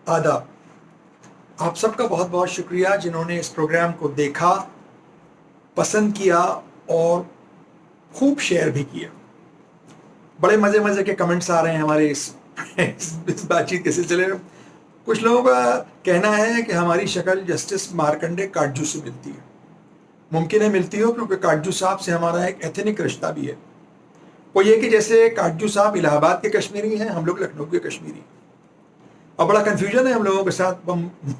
आदाब। आप सबका बहुत बहुत शुक्रिया जिन्होंने इस प्रोग्राम को देखा, पसंद किया और खूब शेयर भी किया। बड़े मज़े मज़े के कमेंट्स आ रहे हैं हमारे इस बातचीत के सिलसिले में। कुछ लोगों का कहना है कि हमारी शक्ल जस्टिस मार्कंडे काटजू से मिलती है। मुमकिन है मिलती हो, क्योंकि काटजू साहब से हमारा एक एथनिक रिश्ता भी है। वो ये कि जैसे काटजू साहब इलाहाबाद के कश्मीरी हैं, हम लोग लखनऊ के कश्मीरी हैं। और बड़ा कन्फ्यूजन है हम लोगों के साथ।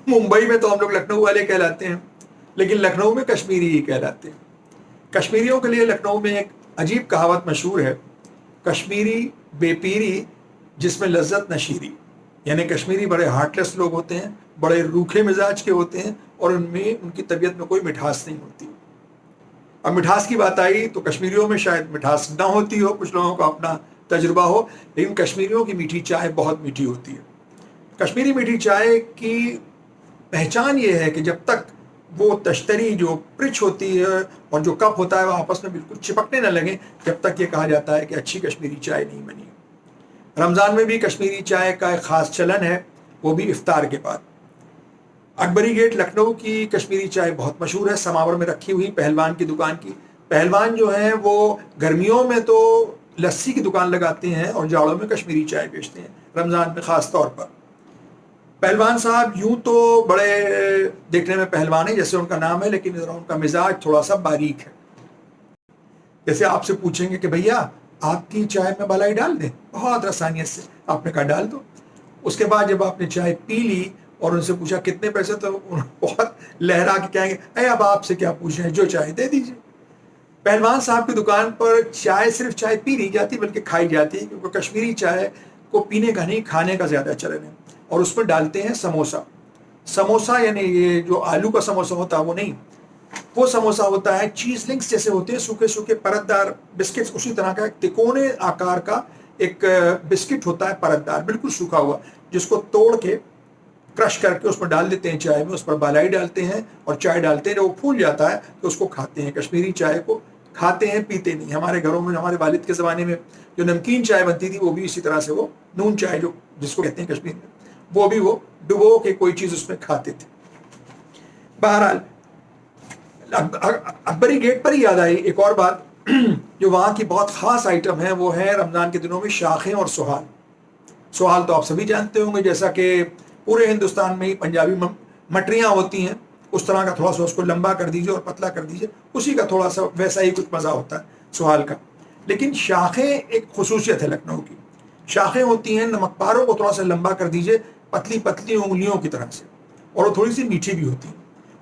मुंबई में तो हम लोग लखनऊ वाले कहलाते हैं, लेकिन लखनऊ में कश्मीरी ही कहलाते हैं। कश्मीरियों के लिए लखनऊ में एक अजीब कहावत मशहूर है, कश्मीरी बेपीरी जिसमें लज्जत नशीरी। यानी कश्मीरी बड़े हार्टलेस लोग होते हैं, बड़े रूखे मिजाज के होते हैं और उनमें उनकी तबीयत में कोई मिठास नहीं होती। अब मिठास की बात आई तो कश्मीरियों में शायद मिठास ना होती हो, कुछ लोगों का अपना तजुर्बा हो, लेकिन कश्मीरियों की मीठी चाय बहुत मीठी होती है। कश्मीरी मीठी चाय की पहचान ये है कि जब तक वो तश्तरी जो पिच होती है और जो कप होता है वो आपस में बिल्कुल चिपकने न लगे, जब तक ये कहा जाता है कि अच्छी कश्मीरी चाय नहीं बनी। रमज़ान में भी कश्मीरी चाय का एक ख़ास चलन है, वो भी इफ्तार के बाद। अकबरी गेट लखनऊ की कश्मीरी चाय बहुत मशहूर है, समावर में रखी हुई पहलवान की दुकान की। पहलवान जो है वो गर्मियों में तो लस्सी की दुकान लगाते हैं और जाड़ों में कश्मीरी चाय बेचते हैं, रमज़ान में ख़ास तौर पर। पहलवान साहब यूं तो बड़े देखने में पहलवान है जैसे उनका नाम है, लेकिन उनका मिजाज थोड़ा सा बारीक है। जैसे आपसे पूछेंगे कि भैया आपकी चाय में मलाई डाल दें, बहुत आसानियत से आपने कहा डाल दो। उसके बाद जब आपने चाय पी ली और उनसे पूछा कितने पैसे, तो बहुत लहरा के कहेंगे अरे अब आपसे क्या पूछें, जो चाय दे दीजिए। पहलवान साहब की दुकान पर चाय सिर्फ चाय पी नहीं जाती बल्कि खाई जाती है, क्योंकि कश्मीरी चाय को पीने का नहीं खाने का ज़्यादा चलन है। और उसमें डालते हैं समोसा। समोसा यानी ये जो आलू का समोसा होता है वो नहीं, वो समोसा होता है चीज लिंक्स जैसे होते हैं, सूखे सूखे परतदार बिस्किट्स, उसी तरह का एक तिकोने आकार का एक बिस्किट होता है परतदार, बिल्कुल सूखा हुआ, जिसको तोड़ के क्रश करके उसमें डाल देते हैं चाय में, उस पर बालाई डालते हैं और चाय डालते हैं। जब वो फूल जाता है तो उसको खाते हैं। कश्मीरी चाय को खाते हैं, पीते नहीं। हमारे घरों में हमारे वालिद के ज़माने में जो नमकीन चाय बनती थी वो भी इसी तरह से, वो नून चाय जो जिसको कहते हैं कश्मीर में, वो भी वो डुबो के कोई चीज़ उसमें खाते थे। बहरहाल अकबरी गेट पर ही याद आई एक और बात। जो वहाँ की बहुत ख़ास आइटम है वो है रमज़ान के दिनों में शाखें और सुहाल। सुहाल तो आप सभी जानते होंगे, जैसा कि पूरे हिंदुस्तान में ही पंजाबी मटरियाँ होती हैं, उस तरह का थोड़ा सा उसको लंबा कर दीजिए और पतला कर दीजिए, उसी का थोड़ा सा वैसा ही कुछ मज़ा होता है सुहाल का। लेकिन शाखें एक खसूसियत है लखनऊ की। शाखें होती हैं, नमकपारों को थोड़ा सा लंबा कर दीजिए, पतली पतली उंगलियों की तरह से, और वो थोड़ी सी मीठी भी होती हैं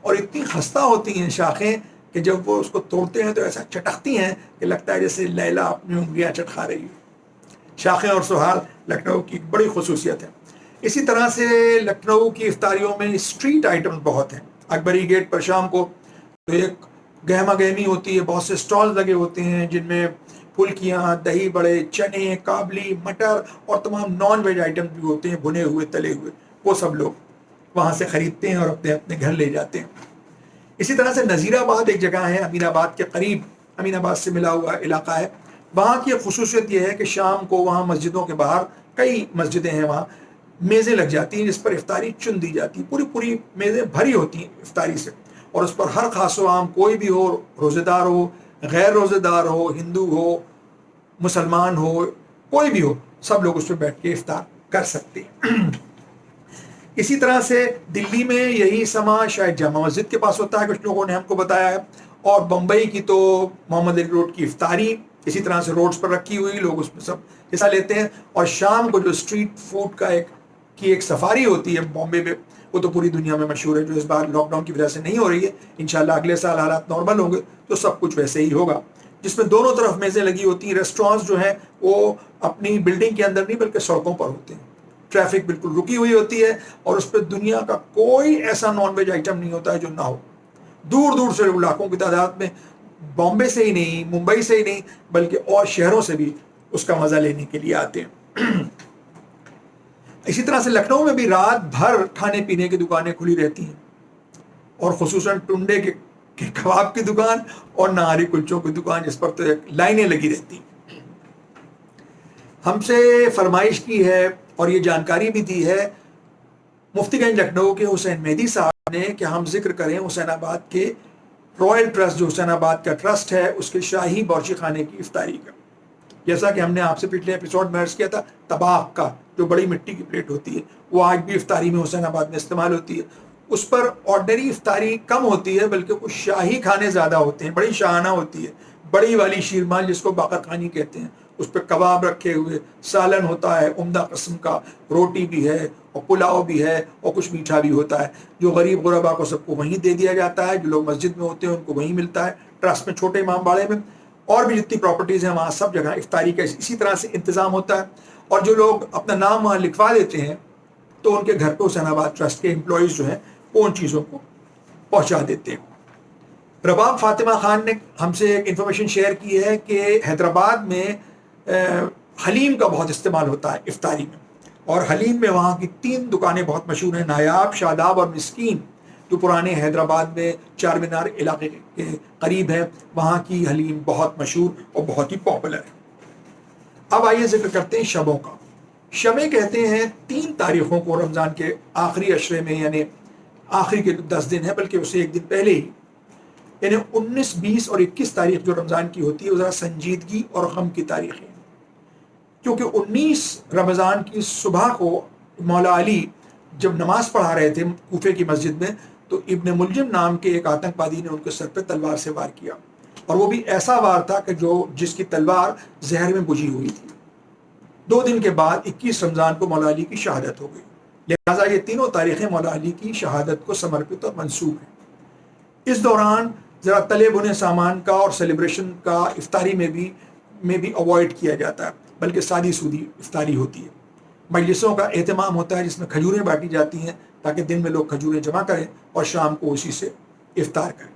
और इतनी खस्ता होती हैं शाखें कि जब वो उसको तोड़ते हैं तो ऐसा चटकती हैं कि लगता है जैसे लैला अपनी उंगलियां चटखा रही है। शाखें और सुहाल लखनऊ की बड़ी खसूसियत है। इसी तरह से लखनऊ की इफ्तारियों में स्ट्रीट आइटम्स बहुत हैं। अकबरी गेट पर शाम को तो एक गहमा गहमी होती है, बहुत से स्टॉल्स लगे होते हैं जिनमें फुल्कियाँ, दही बड़े, चने, काबली, मटर और तमाम नॉन वेज आइटम्स भी होते हैं, भुने हुए तले हुए। वो सब लोग वहाँ से ख़रीदते हैं और अपने अपने घर ले जाते हैं। इसी तरह से नज़ीराबाद एक जगह है, अमीनाबाद के करीब, अमीनाबाद से मिला हुआ इलाका है। वहाँ की खसूसियत यह है कि शाम को वहाँ मस्जिदों के बाहर, कई मस्जिदें हैं वहाँ, मेज़ें लग जाती हैं जिस पर इफ्तारी चुन दी जाती है। पूरी पूरी मेज़ें भरी होती हैं इफ्तारी से, और उस पर हर खास आम कोई भी हो, रोज़ेदार हो, गैर रोज़ेदार हो, हिंदू हो, मुसलमान हो, कोई भी हो, सब लोग उस पर बैठ के इफ्तार कर सकते हैं। इसी तरह से दिल्ली में यही समा शायद जामा मस्जिद के पास होता है, कुछ लोगों ने हमको बताया है। और बम्बई की तो मोहम्मद अली रोड की इफ्तारी इसी तरह से रोड्स पर रखी हुई, लोग उसमें सब हिस्सा लेते हैं। और शाम को जो स्ट्रीट फूड का एक सफारी होती है बॉम्बे में, वो तो पूरी दुनिया में मशहूर है, जो इस बार लॉकडाउन की वजह से नहीं हो रही है। इंशाल्लाह अगले साल हालात नॉर्मल होंगे तो सब कुछ वैसे ही होगा, जिसमें दोनों तरफ मेज़ें लगी होती हैं। रेस्टोरेंट्स जो हैं वो अपनी बिल्डिंग के अंदर नहीं बल्कि सड़कों पर होते हैं, ट्रैफिक बिल्कुल रुकी हुई होती है और उस पर दुनिया का कोई ऐसा नॉन वेज आइटम नहीं होता है जो ना हो। दूर दूर से लोग, लाखों की तादाद में, बॉम्बे से ही नहीं, मुंबई से ही नहीं, बल्कि और शहरों से भी उसका मज़ा लेने के लिए आते हैं। इसी तरह से लखनऊ में भी रात भर खाने पीने की दुकानें खुली रहती हैं, और खुसूसन टुंडे के कबाब की दुकान और नारी कुलचों की दुकान, जिस पर तो एक लाइनें लगी रहती हैं। हमसे फरमाइश की है और ये जानकारी भी दी है मुफ्ती गंज लखनऊ के हुसैन मेहदी साहब ने कि हम जिक्र करें हुसैनाबाद के रॉयल ट्रस्ट, जो हुसैनाबाद का ट्रस्ट है, उसके शाही बावर्ची खाने की इफ्तारी का। जैसा कि हमने आपसे पिछले एपिसोड में अर्ज किया था, तबाक का जो बड़ी मिट्टी की प्लेट होती है वो आज भी इफ्तारी में हुसैनाबाद में इस्तेमाल होती है। उस पर ऑर्डनरी इफ्तारी कम होती है, बल्कि कुछ शाही खाने ज़्यादा होते हैं, बड़ी शाहाना होती है। बड़ी वाली शीरमाल जिसको बाकर खानी कहते हैं, उस पर कबाब रखे हुए, सालन होता है उम्दा किस्म का, रोटी भी है और पुलाव भी है और कुछ मीठा भी होता है। जो गरीब गुरबा को सबको वहीं दे दिया जाता है, जो लोग मस्जिद में होते हैं उनको वहीं मिलता है, ट्रस्ट में, छोटे इमाम बाड़े में, और भी जितनी प्रॉपर्टीज़ हैं वहाँ सब जगह इफ्तारी का इसी तरह से इंतज़ाम होता है। और जो लोग अपना नाम वहाँ लिखवा देते हैं तो उनके घर पे हुसैनाबाद ट्रस्ट के एम्प्लॉयज़ जो हैं वो उन चीज़ों को पहुँचा देते हैं। रबाब फातिमा खान ने हमसे एक इन्फॉर्मेशन शेयर की है कि हैदराबाद में हलीम का बहुत इस्तेमाल होता है इफ्तारी में, और हलीम में वहाँ की 3 दुकानें बहुत मशहूर हैं, नायाब, शादाब और मिस्कीन, जो पुराने हैदराबाद में चार मीनार इलाके के करीब है। वहाँ की हलीम बहुत मशहूर और बहुत ही पॉपुलर है। अब आइए जिक्र करते हैं शबों का। शबें कहते हैं 3 तारीखों को रमज़ान के आखिरी अशरे में, यानी आखिरी के 10 दिन है, बल्कि उससे एक दिन पहले ही, यानी 19, 20 और 21 तारीख जो रमज़ान की होती है वो ज़रा संजीदगी और गम की तारीख है। क्योंकि 19 रमज़ान की सुबह को मौला अली जब नमाज पढ़ा रहे थे कूफे की मस्जिद में, तो इब्न मुलजिम नाम के एक आतंकवादी ने उनके सर पर तलवार से वार किया, और वो भी ऐसा वार था कि जिसकी तलवार जहर में बुझी हुई थी। 2 दिन के बाद 21 रमज़ान को मौला अली की शहादत हो गई। लिहाजा ये तीनों तारीखें मौला अली की शहादत को समर्पित और मंसूब हैं। इस दौरान ज़रा तले भुने सामान का और सेलिब्रेशन का इफ्तारी में भी अवॉइड किया जाता है, बल्कि सादी सूदी इफ्तारी होती है। मजलिसों का एहतमाम होता है जिसमें खजूरें बांटी जाती हैं, ताकि दिन में लोग खजूरें जमा करें और शाम को उसी से इफ्तार करें।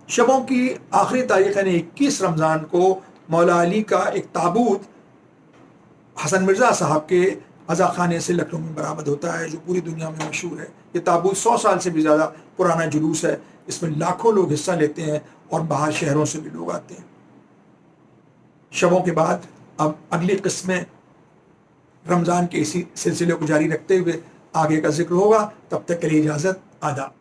शबों की आखिरी तारीख यानी 21 रमज़ान को मौला अली का एक ताबूत हसन मिर्ज़ा साहब के अज़ा खाने से लखनऊ में बरामद होता है, जो पूरी दुनिया में मशहूर है। ये ताबूत 100 साल से भी ज़्यादा पुराना जुलूस है। इसमें लाखों लोग हिस्सा लेते हैं और बाहर शहरों से भी लोग आते हैं। शबों के बाद अब अगली किस्में रमज़ान के इसी सिलसिले को जारी रखते हुए आगे का जिक्र होगा। तब तक के लिए इजाज़त, आदाब।